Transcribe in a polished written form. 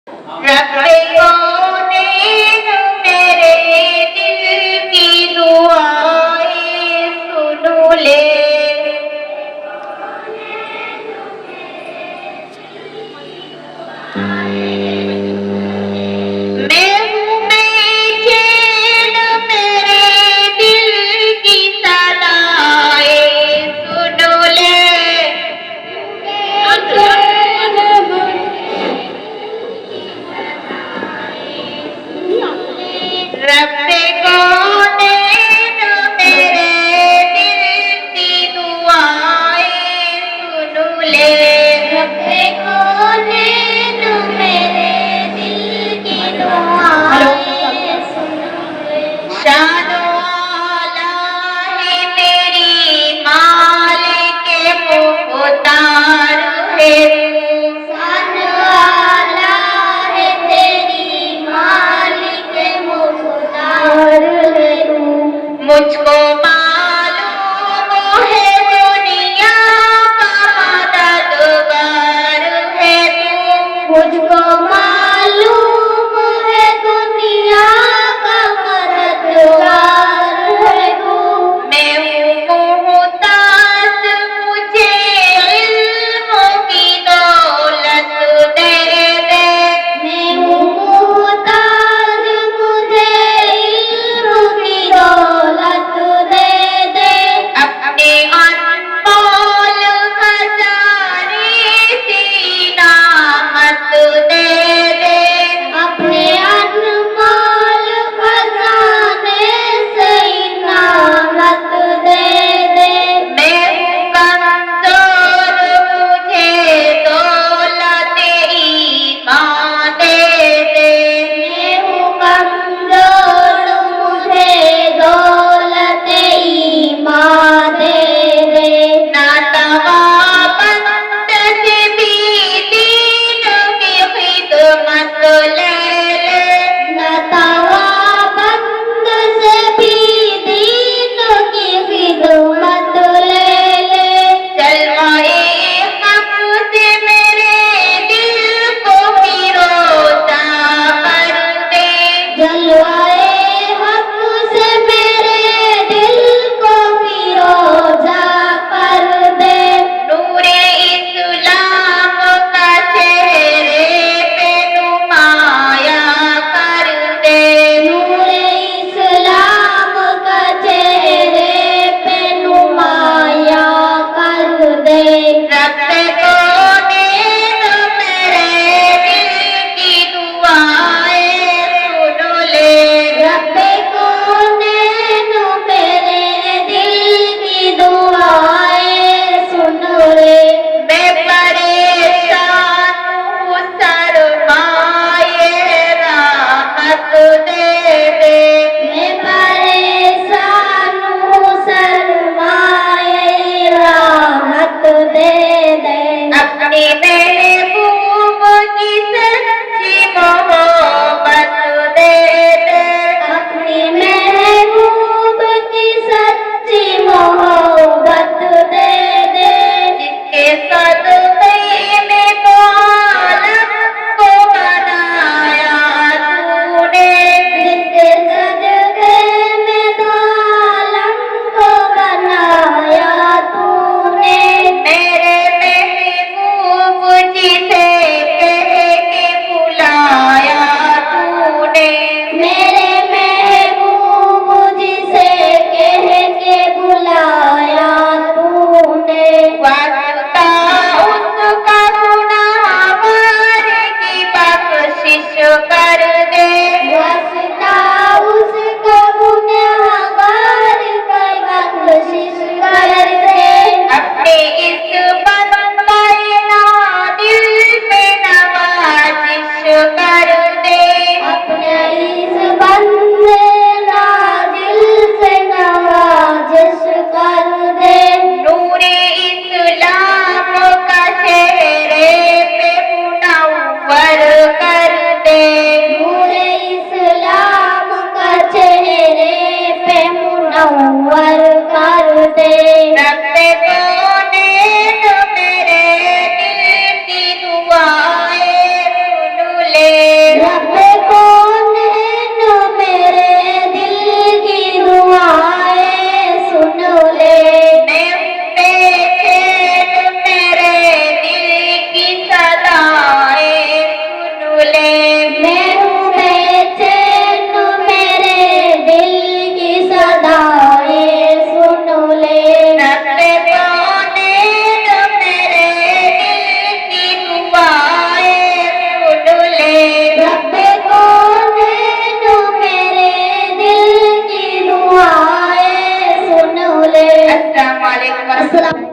रब्बे कौनैन मेरे दिल की दुआएं सुन ले। मैं हूँ बेचैन मेरे दिल की सदाएं सुन ले। रब्बे कौनैन मेरे दिल की दुआएं सुन ले। रब्बे कौनैन मेरे दिल की दुआएं सुन ले। शानो आला है तेरी मालिक मुख्तार है। शानो आला है तेरी मालिक मुख्तार है। मुझको मालूम है दुनिया का मददगार है तू। मुझको मालूम है दुनिया का मददगार है तू। मैं हूँ मुहताज मुझे इल्म की दौलत दे दे। मैं हूँ मुहताज मुझे इल्म की दौलत दे दे। अपने अनमोल खजाने से इनामत दे दे। अपने अनमोल खजाने से इनामत दे दे। मैं हूँ कमजोर मुझे दौलत ईमान दे दे। मैं हूँ कमजोर मुझे दौलत ईमान दे दे। ना तवाबंद से भी दीन की खिदमत ले ले। ना तवाबंद से भी दीन की खिदमत ले ले। जलवाए हक से मेरे दिल को फिरोजा कर दे। जलवाए हक से मेरे दिल को फिरोजा कर दे। नूरे इस्लाम का चेहरे पे नुमाया कर दे। नूरे इस्लाम का चेहरे पे नुमाया कर दे। रब्बे कौनैन मेरे दिल की दुआएं सुन ले। रब्बे कौनैन मेरे दिल की दुआएं सुन ले। मैं परेशान हूँ सरमाए राहत दे दे। मैं परेशान हूँ सरमाए राहत दे दे। अपनी महबूब की सच्ची मोहब्बत दे दे। अपनी महबूब की सच्ची मोहब्बत दे दे। जिसके सदक़े में तो आलम को बनाया तूने। जिसके सदक़े में तो आलम को बनाया तूने। मेरे महबूब जिसे कह के बुलाया तूने। मेरे महबूब जिसे कह के बुलाया तूने। वास्ता उसका गुनाहगार की बख्शिश कर दे। वास्ता उसका गुनाहगार की बख्शिश कर दे। अपने इस बंदे नादिल पे नवाजिश कर दे। अपने इस बंदे नादिल से नवाजिश कर दे। नूरे इस्लाम का चेहरे पे मुनव्वर कर दे। नूरे इस्लाम का चेहरे पे मुनव्वर कर दे। रब्बे कौनैन मेरे दिल की दुआएं सुन ले। सलाम